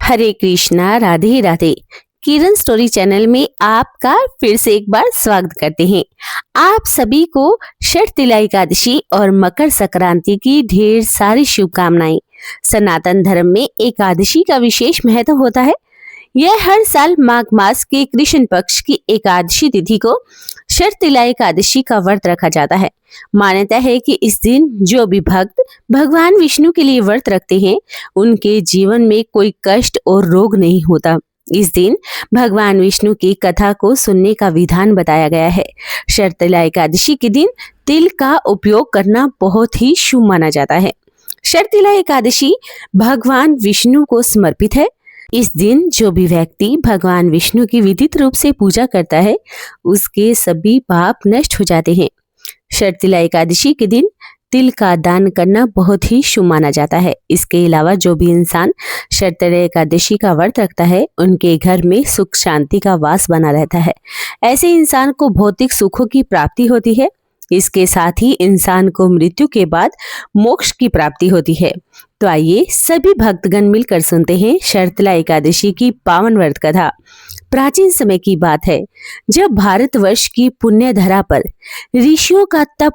हरे कृष्णा, राधे राधे। किरण story channel में आपका फिर से एक बार स्वागत करते हैं। आप सभी को षठतिला एकादशी और मकर संक्रांति की ढेर सारी शुभकामनाएं। सनातन धर्म में एकादशी का विशेष महत्व होता है। यह हर साल माघ मास के कृष्ण पक्ष की एकादशी तिथि को षठतिला एकादशी का व्रत रखा जाता है। मान्यता है कि इस दिन जो भी भक्त भगवान विष्णु के लिए व्रत रखते हैं, उनके जीवन में कोई कष्ट और रोग नहीं होता। इस दिन भगवान विष्णु की कथा को सुनने का विधान बताया गया है। षठतिला एकादशी के दिन तिल का उपयोग करना बहुत ही शुभ माना जाता है। षठतिला एकादशी भगवान विष्णु को समर्पित है। इस दिन जो भी व्यक्ति भगवान विष्णु की विधित रूप से पूजा करता है, उसके सभी पाप नष्ट हो जाते हैं। षठतिला एकादशी के दिन तिल का दान करना बहुत ही शुभ माना जाता है। इसके अलावा जो भी इंसान षठतिला एकादशी का व्रत रखता है, उनके घर में सुख शांति का वास बना रहता है। ऐसे इंसान को भौतिक सुखों की प्राप्ति होती है। इसके साथ ही इंसान को मृत्यु के बाद मोक्ष की प्राप्ति होती है। तो आइए सभी भक्तगण मिलकर सुनते हैं षठतिला एकादशी की पावन व्रत कथा। प्राचीन समय की बात है, जब भारतवर्ष की पुण्य धरा पर ऋषियों का तप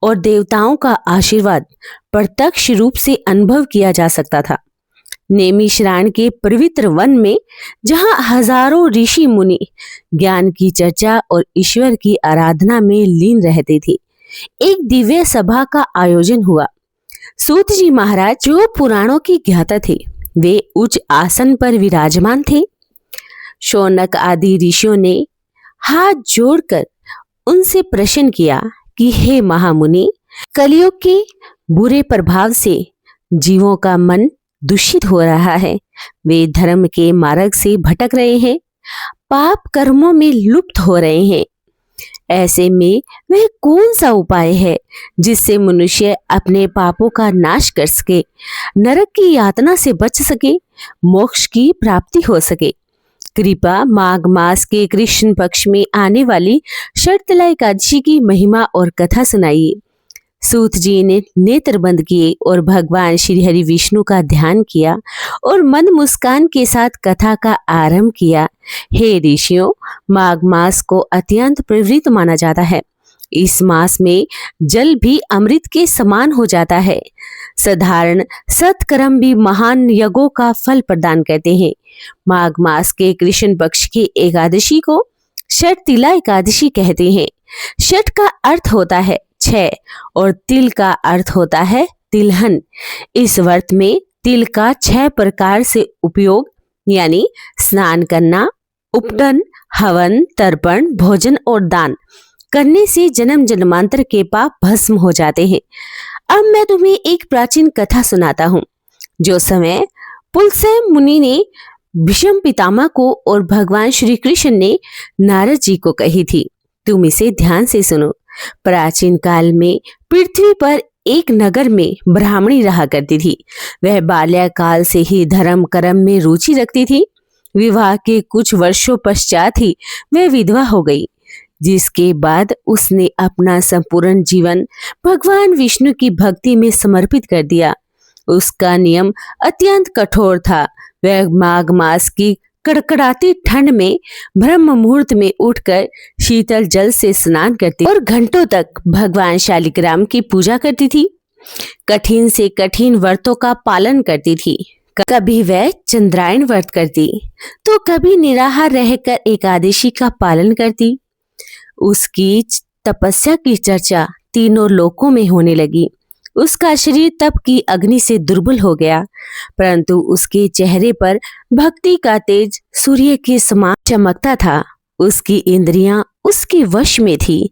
और देवताओं का आशीर्वाद प्रत्यक्ष रूप से अनुभव किया जा सकता था। नेमिश्राण के पवित्र वन में, जहां हजारों ऋषि मुनि ज्ञान की चर्चा और ईश्वर की आराधना में लीन रहते थे, एक दिव्य सभा का आयोजन हुआ। सूत जी महाराज, जो पुराणों की ज्ञाता थे, वे उच्च आसन पर विराजमान थे। शौनक आदि ऋषियों ने हाथ जोड़कर उनसे प्रश्न किया कि हे महामुनि, कलयुग के बुरे प्रभाव से जीवों का मन दूषित हो रहा है। वे धर्म के मार्ग से भटक रहे हैं, पाप कर्मों में लुप्त हो रहे हैं। ऐसे में वह कौन सा उपाय है जिससे मनुष्य अपने पापों का नाश कर सके, नरक की यातना से बच सके, मोक्ष की प्राप्ति हो सके? कृपा माघ मास के कृष्ण पक्ष में आने वाली षठतिला एकादशी की महिमा और कथा सुनाइए। सूत जी ने नेत्र बंद किए और भगवान श्री हरि विष्णु का ध्यान किया और मंद मुस्कान के साथ कथा का आरंभ किया। हे ऋषियों, माघ मास को अत्यंत पवित्र माना जाता है। इस मास में जल भी अमृत के समान हो जाता है। साधारण सत्कर्म भी महान यज्ञों का फल प्रदान करते हैं। माघ मास के कृष्ण पक्ष की एकादशी को षठतिला एकादशी कहते हैं। षठ का अर्थ होता है 6 और तिल का अर्थ होता है तिलहन। इस व्रत में तिल का 6 प्रकार से उपयोग, यानी स्नान करना, उपटन, हवन, तर्पण, भोजन और दान करने से जन्म जन्मांतर के पाप भस्म हो जाते हैं। अब मैं तुम्हें एक प्राचीन कथा सुनाता हूँ, जो समय पुलस्त्य मुनि ने भीष्म पितामह को और भगवान श्री कृष्ण ने नारद जी को कही थी। तुम इसे ध्यान से सुनो। प्राचीन काल में पृथ्वी पर एक नगर में ब्राह्मणी रहा करती थी। वह बाल्यकाल से ही धर्म कर्म में रुचि रखती थी। विवाह के कुछ वर्षों पश्चात ही वह विधवा हो गई, जिसके बाद उसने अपना संपूर्ण जीवन भगवान विष्णु की भक्ति में समर्पित कर दिया। उसका नियम अत्यंत कठोर था। वह माघ मास की कड़कड़ाती ठंड में ब्रह्म मुहूर्त में उठकर शीतल जल से स्नान करती और घंटों तक भगवान शालिग्राम की पूजा करती थी। कठिन से कठिन व्रतों का पालन करती थी। कभी वह चंद्रायण व्रत करती, तो कभी निराहार रहकर एकादशी का पालन करती। उसकी तपस्या की चर्चा तीनों लोकों में होने लगी। उसका शरीर तप की अग्नि से दुर्बल हो गया, परंतु उसके चेहरे पर भक्ति का तेज सूर्य के समान चमकता था। उसकी इंद्रियां उसके वश में थी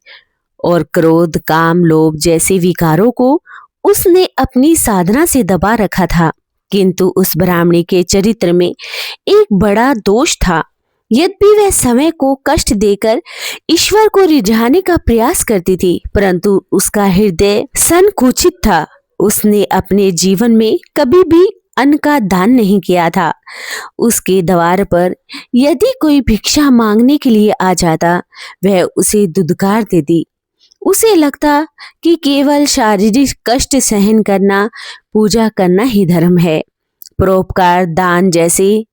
और क्रोध, काम, लोभ जैसे विकारों को उसने अपनी साधना से दबा रखा था। किंतु उस ब्राह्मणी के चरित्र में एक बड़ा दोष था। यद्यपि वह समय को कष्ट देकर ईश्वर को रिझाने का प्रयास करती थी, परंतु उसका हृदय संकुचित था। उसने अपने जीवन में कभी भी अन्न का दान नहीं किया था। उसके द्वार पर यदि कोई भिक्षा मांगने के लिए आ जाता, वह उसे दुदकार देती। उसे लगता कि केवल शारीरिक कष्ट सहन करना, पूजा करना ही धर्म है। परोपकार, दान जैसे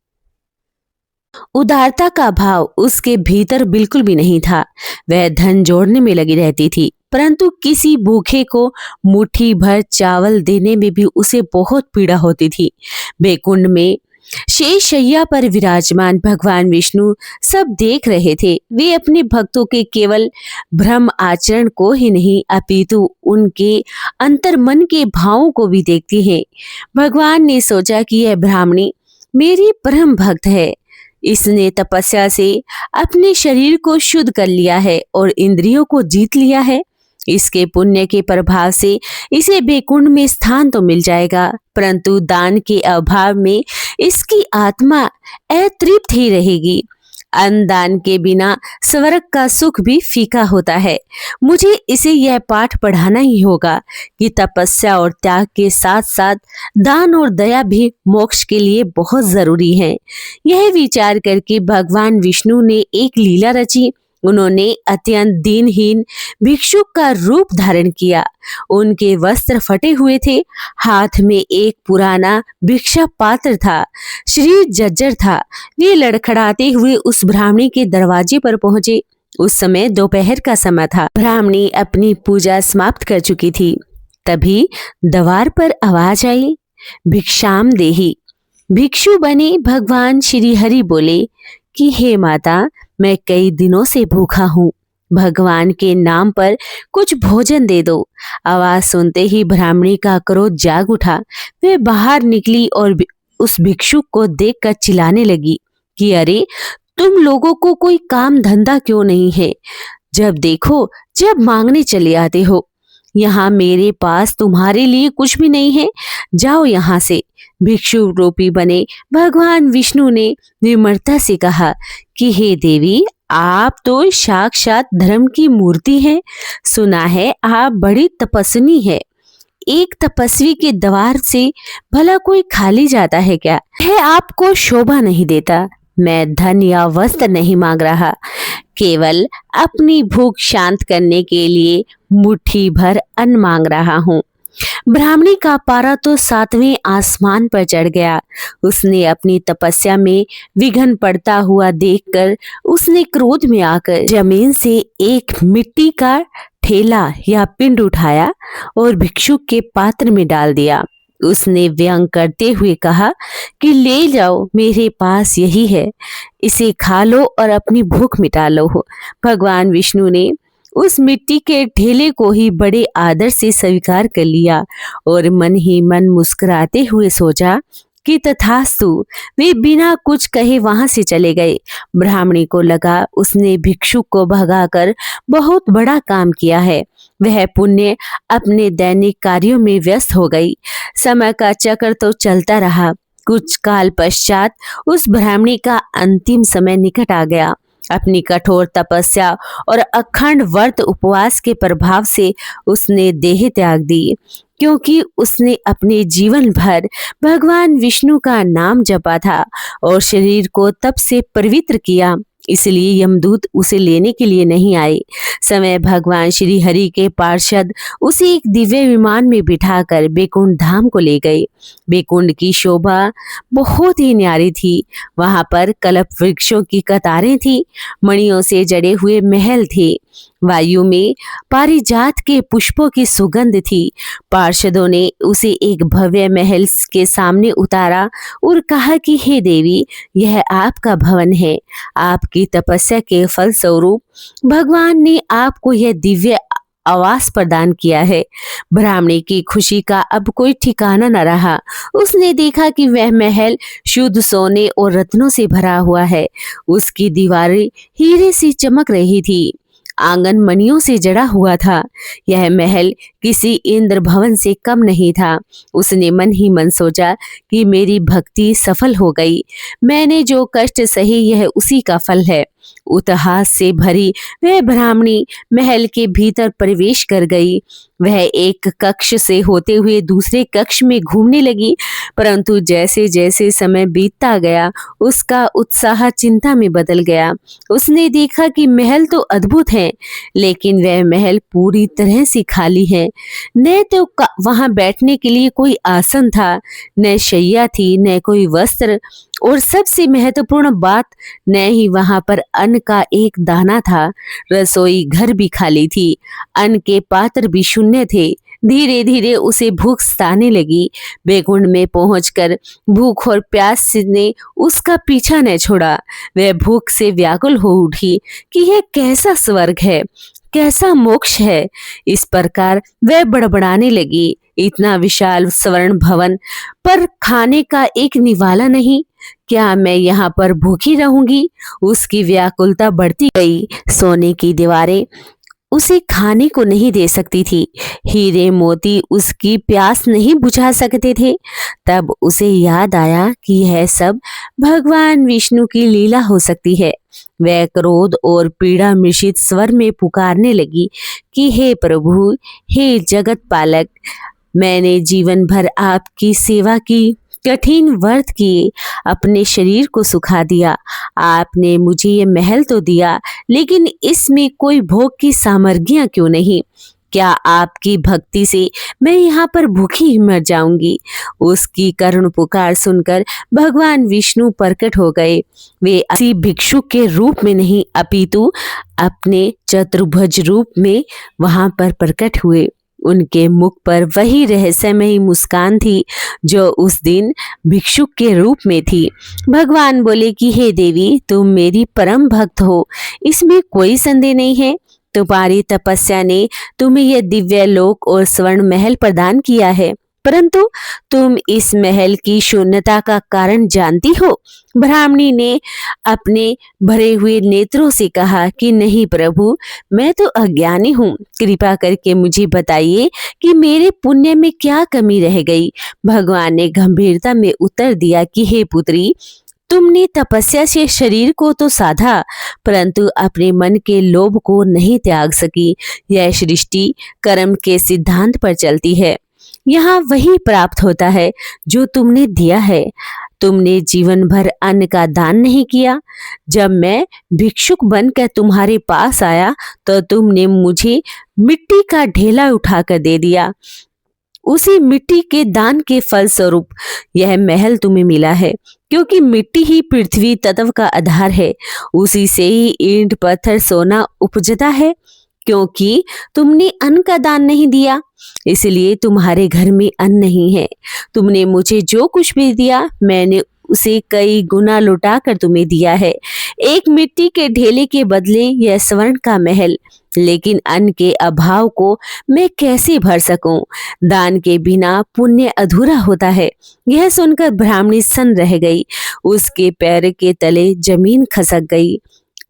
उदारता का भाव उसके भीतर बिल्कुल भी नहीं था। वह धन जोड़ने में लगी रहती थी, परंतु किसी भूखे को मुट्ठी भर चावल देने में भी उसे बहुत पीड़ा होती थी। बैकुंठ में शेष शैया पर विराजमान भगवान विष्णु सब देख रहे थे। वे अपने भक्तों के केवल भ्रम आचरण को ही नहीं, अपितु उनके अंतर्मन के भावों को भी देखते हैं। भगवान ने सोचा कि यह ब्राह्मणी मेरी परम भक्त है। इसने तपस्या से अपने शरीर को शुद्ध कर लिया है और इंद्रियों को जीत लिया है। इसके पुण्य के प्रभाव से इसे बैकुंठ में स्थान तो मिल जाएगा, परंतु दान के अभाव में इसकी आत्मा अतृप्त ही रहेगी। अन्न दान के बिना स्वर्ग का सुख भी फीका होता है। मुझे इसे यह पाठ पढ़ाना ही होगा कि तपस्या और त्याग के साथ साथ दान और दया भी मोक्ष के लिए बहुत जरूरी है। यह विचार करके भगवान विष्णु ने एक लीला रची। उन्होंने अत्यंत दीनहीन भिक्षुक का रूप धारण किया। उनके वस्त्र फटे हुए थे, हाथ में एक पुराना भिक्षा पात्र था, शरीर जर्जर था। वे लड़खड़ाते हुए उस ब्राह्मणी के दरवाजे पर पहुंचे। उस समय दोपहर का समय था। ब्राह्मणी अपनी पूजा समाप्त कर चुकी थी। तभी द्वार पर आवाज आई, भिक्षाम देहि। भिक्षु बने भगवान श्री हरि बोले कि हे माता, मैं कई दिनों से भूखा हूँ, भगवान के नाम पर कुछ भोजन दे दो। आवाज सुनते ही ब्राह्मणी का क्रोध जाग उठा। वे बाहर निकली और उस भिक्षुक को देखकर चिल्लाने लगी कि अरे, तुम लोगों को कोई काम धंधा क्यों नहीं है? जब देखो जब मांगने चले आते हो। यहाँ मेरे पास तुम्हारे लिए कुछ भी नहीं है, जाओ यहाँ से। भिक्षु रूपी बने भगवान विष्णु ने विनम्रता से कहा कि हे देवी, आप तो साक्षात धर्म की मूर्ति हैं। सुना है आप बड़ी तपस्विनी है। एक तपस्वी के द्वार से भला कोई खाली जाता है क्या? है आपको शोभा नहीं देता। मैं धन या वस्त्र नहीं मांग रहा, केवल अपनी भूख शांत करने के लिए मुट्ठी भर अन्न मांग रहा हूँ। ब्राह्मणी का पारा तो 7वें आसमान पर चढ़ गया। उसने अपनी तपस्या में विघ्न पड़ता हुआ देखकर उसने क्रोध में आकर जमीन से एक मिट्टी का ठेला या पिंड उठाया और भिक्षुक के पात्र में डाल दिया। उसने व्यंग करते हुए कहा कि ले जाओ, मेरे पास यही है, इसे खा लो और अपनी भूख मिटा लो। भगवान विष्णु ने उस मिट्टी के ढेले को ही बड़े आदर से स्वीकार कर लिया और मन ही मन मुस्कुराते हुए सोचा कि तथास्तु। वे बिना कुछ कहे वहां से चले गए। ब्राह्मणी को लगा उसने भिक्षुक को भगाकर बहुत बड़ा काम किया है। वह पुण्य अपने दैनिक कार्यों में व्यस्त हो गई। समय का चक्र तो चलता रहा। कुछ काल पश्चात उस ब्राह्मणी का अंतिम समय निकट आ गया। अपनी कठोर तपस्या और अखंड व्रत उपवास के प्रभाव से उसने देह त्याग दी, क्योंकि उसने अपने जीवन भर भगवान विष्णु का नाम जपा था और शरीर को तप से पवित्र किया। इसलिए यमदूत उसे लेने के लिए नहीं आए। समय भगवान श्री हरि के पार्षद उसे एक दिव्य विमान में बिठाकर बैकुंठ धाम को ले गए। बैकुंठ की शोभा बहुत ही न्यारी थी। वहां पर कल्प वृक्षों की कतारें थी, मणियों से जड़े हुए महल थे, वायु में पारिजात के पुष्पों की सुगंध थी। पार्षदों ने उसे एक भव्य महल के सामने उतारा और कहा कि हे देवी, यह आपका भवन है। आपकी तपस्या के फलस्वरूप भगवान ने आपको यह दिव्य आवास प्रदान किया है। ब्राह्मणी की खुशी का अब कोई ठिकाना न रहा। उसने देखा कि वह महल शुद्ध सोने और रत्नों से भरा हुआ है। उसकी दीवारें हीरे से चमक रही थी, आंगन मणियों से जड़ा हुआ था। यह महल किसी इंद्र भवन से कम नहीं था। उसने मन ही मन सोचा कि मेरी भक्ति सफल हो गई। मैंने जो कष्ट सही यह उसी का फल है। उत्साह से भरी वह ब्राह्मणी महल के भीतर प्रवेश कर गई। वह एक कक्ष से होते हुए दूसरे कक्ष में घूमने लगी, परंतु जैसे जैसे समय बीतता गया उसका उत्साह चिंता में बदल गया। उसने देखा कि महल तो अद्भुत है, लेकिन वह महल पूरी तरह से खाली है। न तो वहां बैठने के लिए कोई आसन था, न शैया थी, न कोई वस्त्र और सबसे महत्वपूर्ण बात, न ही वहां पर अन्न का एक दाना था। रसोई घर भी खाली थी, अन्न के पात्र भी शून्य थे। धीरे धीरे उसे भूख सताने लगी। बैकुंठ में पहुंचकर भूख और प्यास ने उसका पीछा न छोड़ा। वह भूख से व्याकुल हो उठी कि यह कैसा स्वर्ग है, कैसा मोक्ष है। इस प्रकार वह बड़बड़ाने लगी, इतना विशाल स्वर्ण भवन पर खाने का एक निवाला नहीं, क्या मैं यहाँ पर भूखी रहूंगी। उसकी व्याकुलता बढ़ती गई। सोने की दीवारें उसे खाने को नहीं दे सकती थी, हीरे मोती उसकी प्यास नहीं बुझा सकते थे। तब उसे याद आया कि यह सब भगवान विष्णु की लीला हो सकती है। वह क्रोध और पीड़ा मिश्रित स्वर में पुकारने लगी कि हे प्रभु, हे जगत पालक, मैंने जीवन भर आपकी सेवा की, कठिन व्रत किए, अपने शरीर को सुखा दिया। आपने मुझे ये महल तो दिया, लेकिन इसमें कोई भोग की सामग्रियां क्यों नहीं। क्या आपकी भक्ति से मैं यहाँ पर भूखी ही मर जाऊंगी। उसकी करुण पुकार सुनकर भगवान विष्णु प्रकट हो गए। वे किसी भिक्षुक के रूप में नहीं, अपितु अपने चतुर्भुज रूप में वहां पर प्रकट हुए। उनके मुख पर वही रहस्यमयी मुस्कान थी जो उस दिन भिक्षुक के रूप में थी। भगवान बोले कि हे देवी, तुम मेरी परम भक्त हो, इसमें कोई संदेह नहीं है। तुम्हारी तपस्या ने तुम्हें यह दिव्य लोक और स्वर्ण महल प्रदान किया है, परंतु तुम इस महल की शून्यता का कारण जानती हो। ब्राह्मणी ने अपने भरे हुए नेत्रों से कहा कि नहीं प्रभु, मैं तो अज्ञानी हूँ, कृपा करके मुझे बताइए कि मेरे पुण्य में क्या कमी रह गई। भगवान ने गंभीरता में उत्तर दिया कि हे पुत्री, तुमने तपस्या से शरीर को तो साधा, परंतु अपने मन के लोभ को नहीं त्याग सकी। यह सृष्टि कर्म के सिद्धांत पर चलती है। यहाँ वही प्राप्त होता है जो तुमने दिया है। तुमने जीवन भर अन्न का दान नहीं किया। जब मैं भिक्षुक बनकर तुम्हारे पास आया तो तुमने मुझे मिट्टी का ढेला उठाकर दे दिया। उसी मिट्टी के दान के फल स्वरूप यह महल तुम्हें मिला है, क्योंकि मिट्टी ही पृथ्वी तत्व का आधार है। उसी से ही ईंट पत्थर सोना उपजता है। क्योंकि तुमने अन्न का दान नहीं दिया, इसलिए तुम्हारे घर में अन्न नहीं है। तुमने मुझे जो कुछ भी दिया, मैंने उसे कई गुना लुटा कर तुम्हें दिया है। एक मिट्टी के ढेले के बदले यह स्वर्ण का महल, लेकिन अन्न के अभाव को मैं कैसे भर सकूं। दान के बिना पुण्य अधूरा होता है। यह सुनकर ब्राह्मणी सन्न रह गई। उसके पैर के तले जमीन खसक गई।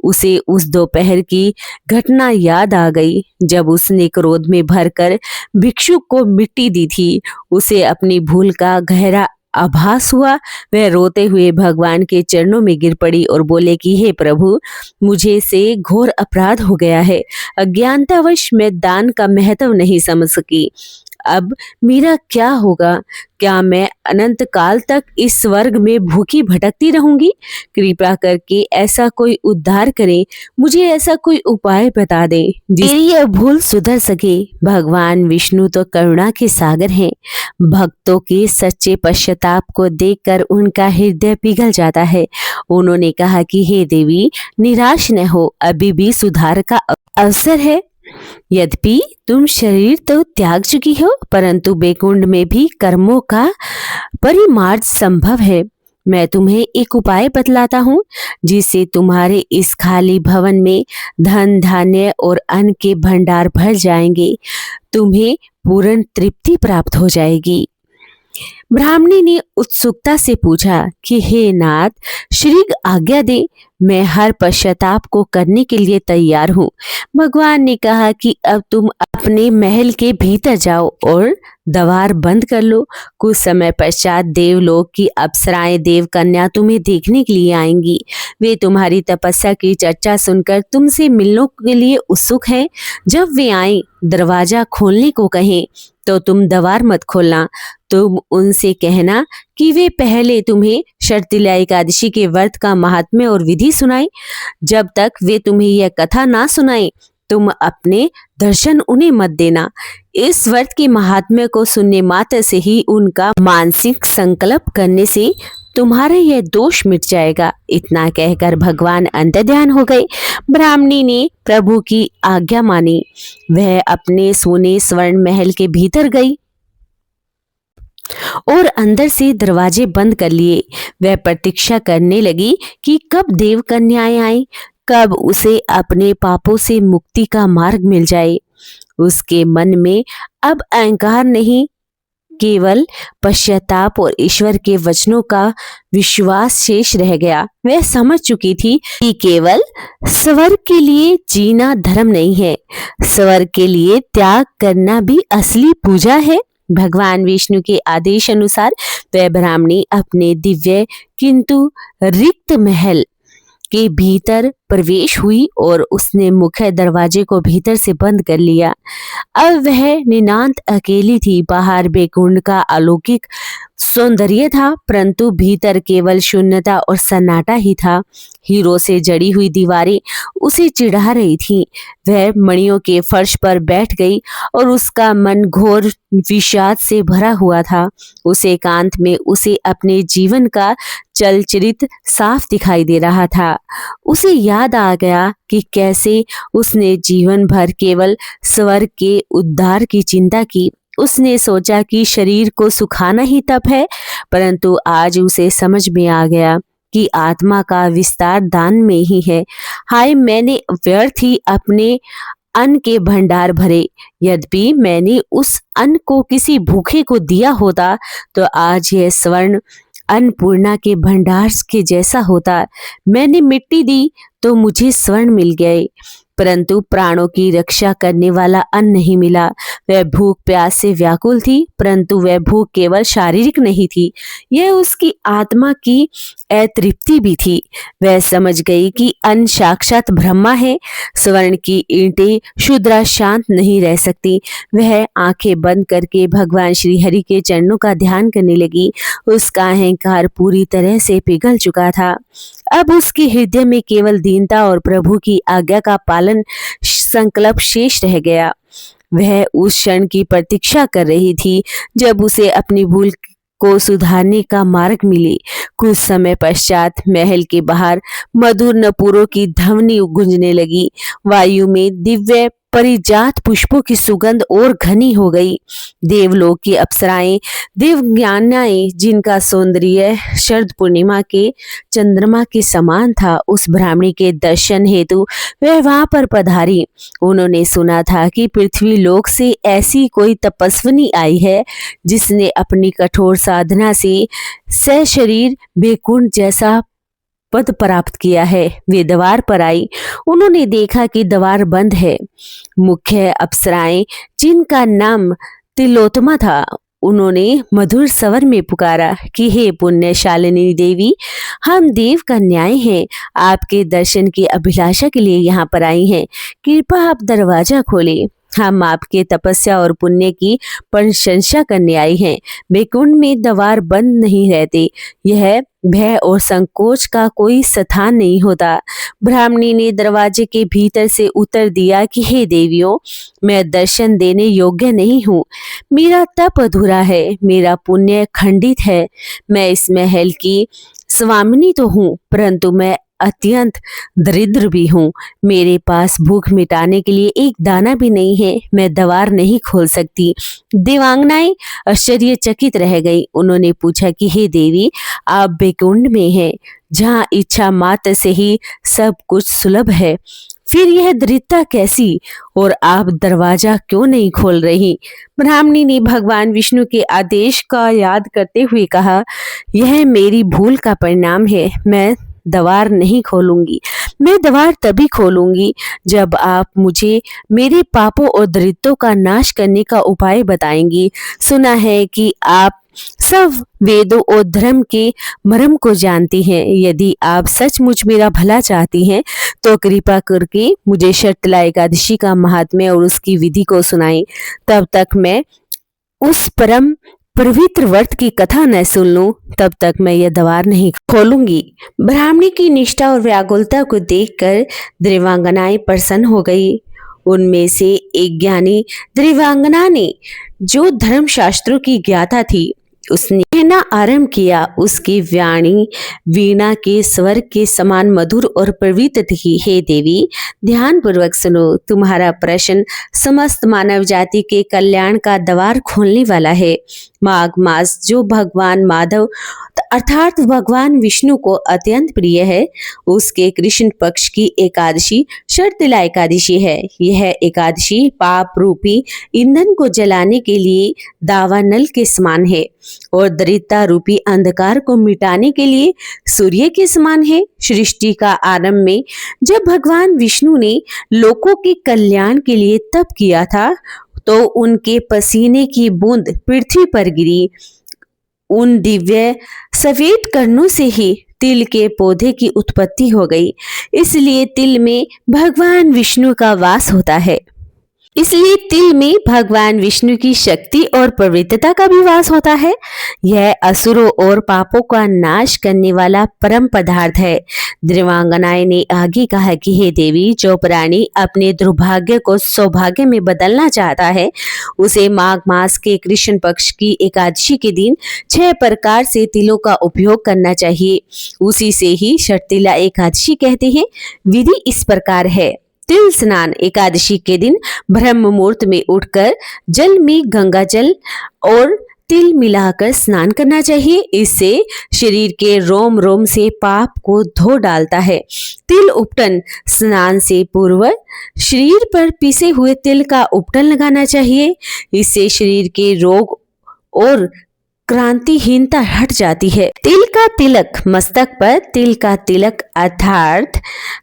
उसे उस दोपहर की घटना याद आ गई जब उसने क्रोध में भरकर भिक्षुक को मिट्टी दी थी। उसे अपनी भूल का गहरा आभास हुआ। वह रोते हुए भगवान के चरणों में गिर पड़ी और बोले कि हे प्रभु, मुझे से घोर अपराध हो गया है। अज्ञानतावश मैं दान का महत्व नहीं समझ सकी। अब मेरा क्या होगा? क्या मैं अनंत काल तक इस स्वर्ग में भूखी भटकती रहूंगी? कृपा करके ऐसा कोई उद्धार करें, मुझे ऐसा कोई उपाय बता दें जिससे यह भूल सुधर सके। भगवान विष्णु तो करुणा के सागर हैं। भक्तों के सच्चे पश्चाताप को देखकर उनका हृदय पिघल जाता है। उन्होंने कहा कि हे देवी, निराश न हो, अभी भी सुधार का अवसर है। यद्यपि तुम शरीर तो त्याग चुकी हो, परंतु बैकुंठ में भी कर्मों का परिमार्ज संभव है। मैं तुम्हें एक उपाय बतलाता हूँ, जिससे तुम्हारे इस खाली भवन में धन धान्य और अन्न के भंडार भर जाएंगे। तुम्हें पूर्ण तृप्ति प्राप्त हो जाएगी। ब्राह्मणी ने उत्सुकता से पूछा कि हे नाथ, श्री आज्ञा दे, मैं हर पश्चाताप को करने के लिए तैयार हूँ। भगवान ने कहा कि अब तुम अपने महल के भीतर जाओ और द्वार बंद कर लो। कुछ समय पश्चात देवलोक की अप्सराएं देव कन्या तुम्हें देखने के लिए आएंगी। वे तुम्हारी तपस्या की चर्चा सुनकर तुमसे मिलने के लिए उत्सुक हैं। जब वे आए दरवाजा खोलने को कहें तो तुम द्वार मत खोलना। तुम उनसे कहना कि वे पहले तुम्हें शर्तिला एकादशी के व्रत का महात्म्य और विधि सुनाए। जब तक वे तुम्हें यह कथा ना सुनाए, तुम अपने दर्शन उन्हें मत देना। इस व्रत के महात्म्य को सुनने मात्र से ही उनका मानसिक संकल्प करने से तुम्हारा यह दोष मिट जाएगा। इतना कहकर भगवान अंतर्ध्यान हो गए। ब्राह्मणी ने प्रभु की आज्ञा मानी। वह अपने सोने स्वर्ण महल के भीतर गई और अंदर से दरवाजे बंद कर लिए। वह प्रतीक्षा करने लगी कि कब देव कन्याएं आए, कब उसे अपने पापों से मुक्ति का मार्ग मिल जाए। उसके मन में अब अहंकार नहीं, केवल पश्चाताप और ईश्वर के वचनों का विश्वास शेष रह गया। वह समझ चुकी थी कि केवल स्वर्ग के लिए जीना धर्म नहीं है, स्वर्ग के लिए त्याग करना भी असली पूजा है। भगवान विष्णु के आदेश अनुसार वह ब्राह्मणी अपने दिव्य किंतु रिक्त महल के भीतर प्रवेश हुई और उसने मुख्य दरवाजे को भीतर से बंद कर लिया। अब वह नितांत अकेली थी। बाहर बैकुंठ का अलौकिक सौंदर्य था, परंतु भीतर केवल शून्यता और सन्नाटा ही था। हीरो से जड़ी हुई दीवारें उसे चिढ़ा रही थीं। वह मणियों के फर्श पर बैठ गई और उसका मन घोर विषाद से भरा हुआ था। उस एकांत में उसे अपने जीवन का चलचित्र साफ दिखाई दे रहा था। उसे याद आ गया कि कैसे उसने जीवन भर केवल स्वर्ग के उद्धार की चिंता की। उसने सोचा कि शरीर को सुखाना ही तप है, परंतु आज उसे समझ में आ गया कि आत्मा का विस्तार दान में ही है। हाय, मैंने व्यर्थ ही अपने अन्न के भंडार भरे। यद्यपि मैंने उस अन्न को किसी भूखे को दिया होता तो आज यह स्वर्ण अन्नपूर्णा के भंडार के जैसा होता। मैंने मिट्टी दी तो मुझे स्वर्ण मिल गए, परंतु प्राणों की रक्षा करने वाला अन्न नहीं मिला। वह भूख प्यास से व्याकुल थी, परंतु वह भूख केवल शारीरिक नहीं थी, यह उसकी आत्मा की अतृप्ति भी थी। वह समझ गई कि अन्न साक्षात ब्रह्मा है। स्वर्ण की ईंटें शुद्रा शांत नहीं रह सकती। वह आंखें बंद करके भगवान श्री हरि के चरणों का ध्यान करने लगी। उसका अहंकार पूरी तरह से पिघल चुका था। अब उसके हृदय में केवल दीनता और प्रभु की आज्ञा का पालन संकल्प शेष रह गया। वह उस क्षण की प्रतीक्षा कर रही थी जब उसे अपनी भूल को सुधारने का मार्ग मिले। कुछ समय पश्चात महल के बाहर मधुर नपुरों की ध्वनि गूंजने लगी। वायु में दिव्य परिजात पुष्पों की सुगंध और घनी हो गई। देवलोक की अप्सराएं, दिव्यज्ञानाएं, जिनका सौंदर्य शरद पूर्णिमा के चंद्रमा के समान था, उस ब्राह्मणी के दर्शन हेतु वह वहां पर पधारी। उन्होंने सुना था कि पृथ्वी लोक से ऐसी कोई तपस्विनी आई है जिसने अपनी कठोर साधना से सशरीर बैकुंठ जैसा पद प्राप्त किया है। वे द्वार पर आई। उन्होंने देखा कि द्वार बंद है। मुख्य अप्सराएं, जिनका नाम तिलोत्तमा था, उन्होंने मधुर स्वर में पुकारा कि हे पुण्यशालिनी देवी, हम देव कन्याएं हैं, आपके दर्शन की अभिलाषा के लिए यहाँ पर आई हैं। कृपा आप दरवाजा खोलें। हम आपके तपस्या और पुण्य की प्रशंसा करने आई हैं। बैकुंठ में द्वार बंद नहीं रहते। यह भय और संकोच का कोई स्थान नहीं होता। ब्राह्मणी ने दरवाजे के भीतर से उत्तर दिया कि हे देवियों, मैं दर्शन देने योग्य नहीं हूँ। मेरा तप अधूरा है, मेरा पुण्य खंडित है। मैं इस महल की स्वामिनी तो हूँ, परंतु मैं अत्यंत दरिद्र भी हूँ। मेरे पास भूख मिटाने के लिए एक दाना भी नहीं है। मैं द्वार नहीं खोल सकती। देवांगनाएं आश्चर्यचकित रह गई। उन्होंने पूछा कि हे देवी, आप बैकुंठ में हैं, जहाँ इच्छा मात्र से ही सब कुछ सुलभ है, फिर यह दरिद्रता कैसी, और आप दरवाजा क्यों नहीं खोल रही? ब्राह्मणी ने भगवान विष्णु के आदेश का याद करते हुए कहा, यह मेरी भूल का परिणाम है। मैं द्वार नहीं खोलूंगी। मैं द्वार तभी खोलूंगी जब आप मुझे मेरे पापों और दरिद्रों का नाश करने का उपाय बताएंगी। सुना है कि आप सब वेदों और धर्म के मर्म को जानती हैं। यदि आप सचमुच मेरा भला चाहती हैं तो कृपा करके मुझे शर्तला एकादशी का महात्म्य और उसकी विधि को सुनाएं। तब तक मैं उस परम पवित्र व्रत की कथा न सुन लूं, तब तक मैं यह द्वार नहीं खोलूंगी। ब्राह्मणी की निष्ठा और व्याकुलता को देखकर देवांगनाएं प्रसन्न हो गई। उनमें से एक ज्ञानी देवांगना ने, जो धर्म शास्त्रों की ज्ञाता थी, उसने कहना आरंभ किया। उसकी वाणी वीणा के स्वर के समान मधुर और पवित्र थी। हे देवी, ध्यान पूर्वक सुनो। तुम्हारा प्रश्न समस्त मानव जाति के कल्याण का द्वार खोलने वाला है। माघ मास जो भगवान माधव अर्थात भगवान विष्णु को अत्यंत प्रिय है, उसके कृष्ण पक्ष की एकादशी शर्तिला एकादशी है। यह एकादशी पाप रूपी ईंधन को जलाने के लिए दावानल के समान है और दरिद्रता रूपी अंधकार को मिटाने के लिए सूर्य के समान है। सृष्टि का आरंभ में जब भगवान विष्णु ने लोकों के कल्याण के लिए तप किया था, तो उनके पसीने की बूंद पृथ्वी पर गिरी। उन दिव्य सफेद कर्णों से ही तिल के पौधे की उत्पत्ति हो गई। इसलिए तिल में भगवान विष्णु का वास होता है। इसलिए तिल में भगवान विष्णु की शक्ति और पवित्रता का भी वास होता है। यह असुरों और पापों का नाश करने वाला परम पदार्थ है। देवांगनाएं ने आगे कहा कि हे देवी, जो प्राणी अपने दुर्भाग्य को सौभाग्य में बदलना चाहता है, उसे माघ मास के कृष्ण पक्ष की एकादशी के दिन 6 प्रकार से तिलों का उपयोग करना चाहिए। उसी से ही शर्तिला एकादशी कहते हैं। विधि इस प्रकार है। तिल स्नान एकादशी के दिन ब्रह्म मुहूर्त में उठकर जल में गंगा जल और तिल मिलाकर स्नान करना चाहिए। इससे शरीर के रोम रोम से पाप को धो डालता है। तिल उपटन स्नान से पूर्व शरीर पर पिसे हुए तिल का उपटन लगाना चाहिए। इससे शरीर के रोग और क्रांतिहीनता हट जाती है। तिल का तिलक मस्तक पर तिल का तिलक अर्थात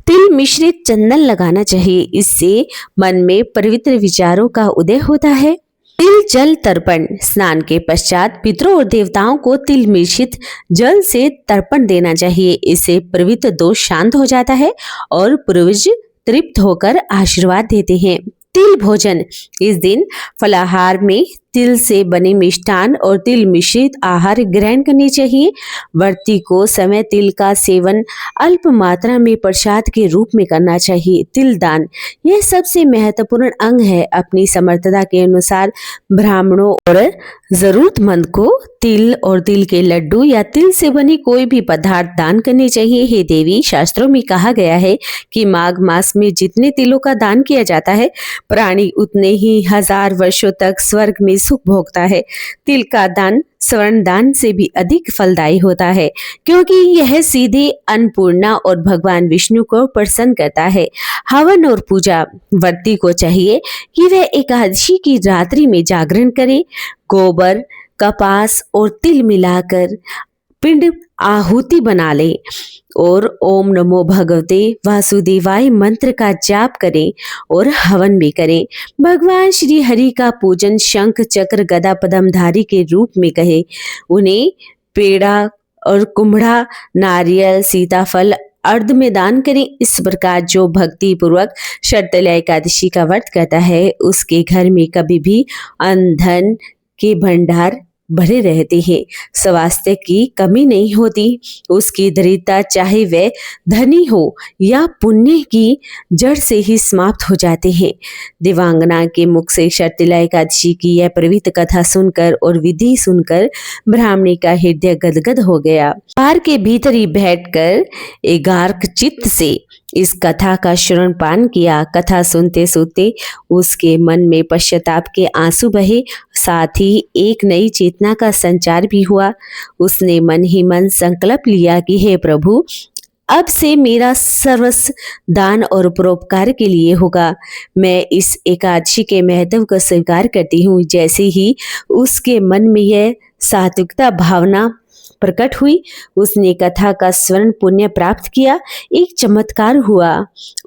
तिल मिश्रित चंदन लगाना चाहिए। इससे मन में पवित्र विचारों का उदय होता है। तिल जल तर्पण स्नान के पश्चात पितरों और देवताओं को तिल मिश्रित जल से तर्पण देना चाहिए। इससे पवित्र दोष शांत हो जाता है और पूर्वज तृप्त होकर आशीर्वाद देते हैं। तिल भोजन इस दिन फलाहार में तिल से बने मिष्ठान और तिल मिश्रित आहार ग्रहण करनी चाहिए। व्रती को समय तिल का सेवन अल्प मात्रा में प्रसाद के रूप में करना चाहिए। तिल दान यह सबसे महत्वपूर्ण अंग है। अपनी समर्थता के अनुसार ब्राह्मणों और जरूरतमंद को तिल और तिल के लड्डू या तिल से बने कोई भी पदार्थ दान करने चाहिए। हे देवी, शास्त्रों में कहा गया है कि माघ मास में जितने तिलों का दान किया जाता है, प्राणी उतने ही 1000 वर्षों तक स्वर्ग में सुख भोगता है। तिल का दान स्वर्ण दान से भी अधिक फलदायी होता है, क्योंकि यह सीधे अन्नपूर्णा और भगवान विष्णु को प्रसन्न करता है। हवन और पूजा व्रती को चाहिए कि वह एकादशी की रात्रि में जागरण करे, गोबर, कपास और तिल मिलाकर पिंड आहुति बना ले और ओम नमो भगवते वासुदेवाय मंत्र का जाप करें और हवन भी करें। भगवान श्री हरि का पूजन शंख चक्र गदा पद्मधारी के रूप में कहे। उन्हें पेड़ा और कुम्हड़ा, नारियल, सीताफल अर्ध में दान करें। इस प्रकार जो भक्ति पूर्वक शर्तिला एकादशी का व्रत करता है, उसके घर में कभी भी अन्न धन के भंडार भरे रहते हैं। स्वास्थ्य की कमी नहीं होती। उसकी दरिद्रता चाहे वह धनी हो या पुण्य की जड़ से ही समाप्त हो जाते हैं। देवांगना के मुख से शर्तिला एकादशी की यह पवित्र कथा सुनकर और विधि सुनकर ब्राह्मणी का हृदय गदगद हो गया। द्वार के भीतर ही बैठकर एकाग्र चित्त से इस कथा का श्रवण पान किया। कथा सुनते सुनते उसके मन में पश्चाताप के आंसू बहे, साथ ही एक नई चेतना का संचार भी हुआ। उसने मन ही मन संकल्प लिया कि हे प्रभु, अब से मेरा सर्वस्व दान और परोपकार के लिए होगा। मैं इस एकादशी के महत्व को स्वीकार करती हूँ। जैसे ही उसके मन में यह सात्विकता भावना प्रकट हुई, उसने कथा का स्वर्ण पुण्य प्राप्त किया। एक चमत्कार हुआ।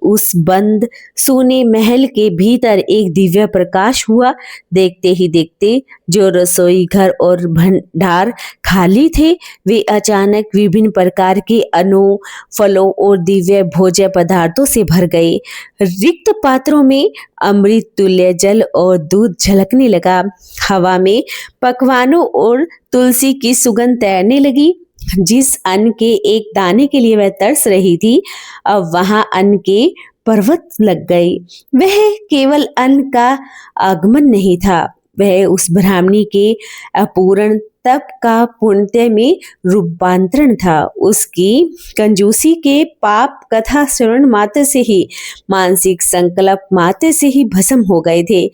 उस बंद सोने महल के भीतर एक दिव्य प्रकाश हुआ। देखते ही देखते जो रसोई घर और भंडार खाली थे, वे अचानक विभिन्न प्रकार के अन्नों, फलों और दिव्य भोज्य पदार्थों से भर गए। रिक्त पात्रों में अमृत तुल्य जल और दूध झलकने लगा। हवा में पकवानों और तुलसी की सुगंध तैरने लगी। जिस अन्न के एक दाने के लिए वह तरस रही थी, अब वहां अन्न के पर्वत लग गए। वह केवल अन्न का आगमन नहीं था, वह उस ब्राह्मणी के अपूर्ण तप का पुण्य में रूपांतरण था। उसकी कंजूसी के पाप कथा श्रवण मात्र से ही, मानसिक संकल्प मात्र से ही भस्म हो गए थे।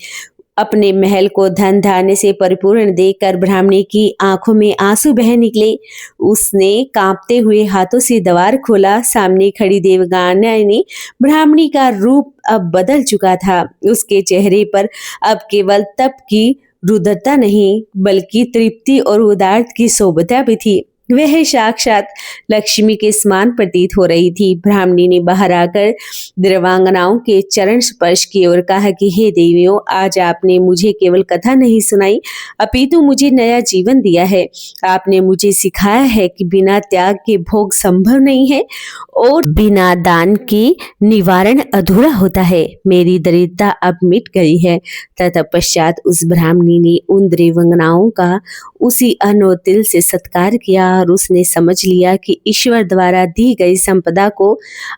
अपने महल को धन धान्य से परिपूर्ण देखकर ब्राह्मणी की आंखों में आंसू बह निकले। उसने कांपते हुए हाथों से द्वार खोला। सामने खड़ी देवगाना ने ब्राह्मणी का रूप अब बदल चुका था। उसके चेहरे पर अब केवल तप की रुद्रता नहीं, बल्कि तृप्ति और उदारता की शोभा भी थी। वह साक्षात लक्ष्मी के समान प्रतीत हो रही थी। ब्राह्मणी ने बाहर आकर देवांगनाओं के चरण स्पर्श किए और कहा कि हे देवियों, आज आपने मुझे केवल कथा नहीं सुनाई, अपितु मुझे नया जीवन दिया है। आपने मुझे सिखाया है कि बिना त्याग के भोग संभव नहीं है और बिना दान के निवारण अधूरा होता है। मेरी दरिद्रता अब मिट गई है। तत्पश्चात उस ब्राह्मणी ने उन देवांगनाओं का उसी अनोतिल से सत्कार किया और उसने समझ लिया कि ईश्वर द्वारा दी गई संपदा को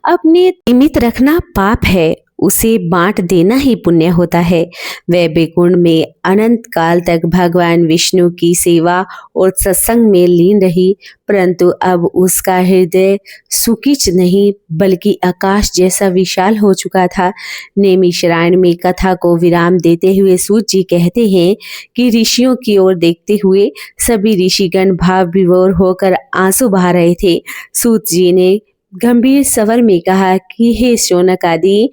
अपने सीमित रखना पाप है, उसे बांट देना ही पुण्य होता है। वह बेकुंड में अनंत काल तक भगवान विष्णु की सेवा और सत्संग में लीन रही, परंतु अब उसका हृदय सुकिच नहीं बल्कि आकाश जैसा विशाल हो चुका था। नैमिषारण्य में कथा को विराम देते हुए सूत जी कहते हैं कि ऋषियों की ओर देखते हुए सभी ऋषिगण भाव विभोर होकर आंसू बहा रहे थे। सूत जी ने गंभीर स्वर में कहा कि हे शौनक आदि,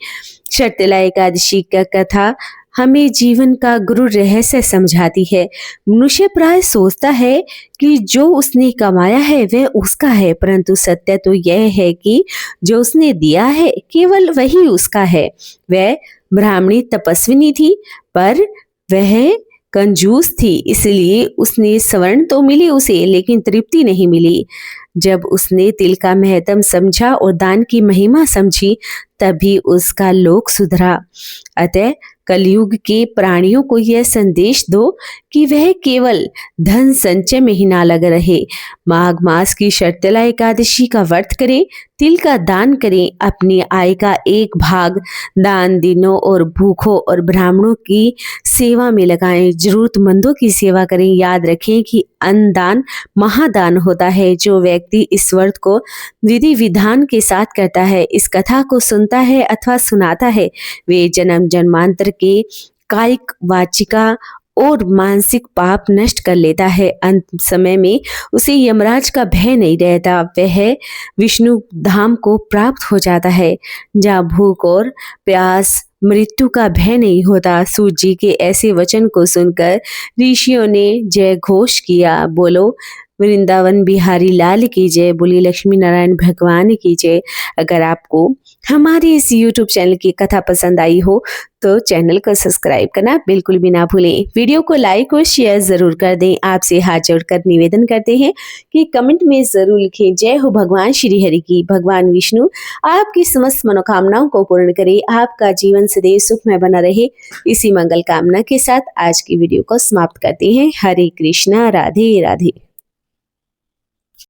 शर्तिला एकादशी का कथा हमें जीवन का गुरु रहस्य समझाती है। मनुष्य प्राय सोचता है कि जो उसने कमाया है वह उसका है, परंतु सत्य तो यह है कि जो उसने दिया है केवल वही उसका है। वह ब्राह्मणी तपस्विनी थी, पर वह कंजूस थी, इसलिए उसने स्वर्ण तो मिली उसे, लेकिन तृप्ति नहीं मिली। जब उसने तिल का महत्व समझा और दान की महिमा समझी, तभी उसका लोक सुधरा। अतः कलयुग के प्राणियों को यह संदेश दो कि वह केवल धन संचय में ही ना लगे रहे। माघ मास की शर्तिला एकादशी का व्रत करें, तिल का दान करें, अपनी आय का एक भाग दान दीनों और भूखों और ब्राह्मणों की सेवा में लगाएं, जरूरतमंदों की सेवा करें। याद रखें कि अन्नदान महादान होता है। जो व्यक्ति इस व्रत को विधि विधान के साथ करता है, इस कथा को सुनता है अथवा सुनाता है, वे जन्म जन्मांतर के कायिक, वाचिका और मानसिक पाप नष्ट कर लेता है। अंत समय में उसे यमराज का भय नहीं रहता, वह विष्णु धाम को प्राप्त हो जाता है, जहाँ भूख और प्यास, मृत्यु का भय नहीं होता। सूत जी के ऐसे वचन को सुनकर ऋषियों ने जय घोष किया। बोलो वृंदावन बिहारी लाल की जय, बोली लक्ष्मी नारायण भगवान की जय। अगर आपको हमारी इस YouTube चैनल की कथा पसंद आई हो तो चैनल को सब्सक्राइब करना बिल्कुल भी ना भूलें। वीडियो को लाइक और शेयर जरूर कर दें। आपसे हाथ जोड़कर निवेदन करते हैं कि कमेंट में जरूर लिखें जय हो भगवान श्री हरि की। भगवान विष्णु आपकी समस्त मनोकामनाओं को पूर्ण करे, आपका जीवन सदैव सुखमय बना रहे। इसी मंगल कामना के साथ आज की वीडियो को समाप्त करते हैं। हरे कृष्णा, राधे राधे।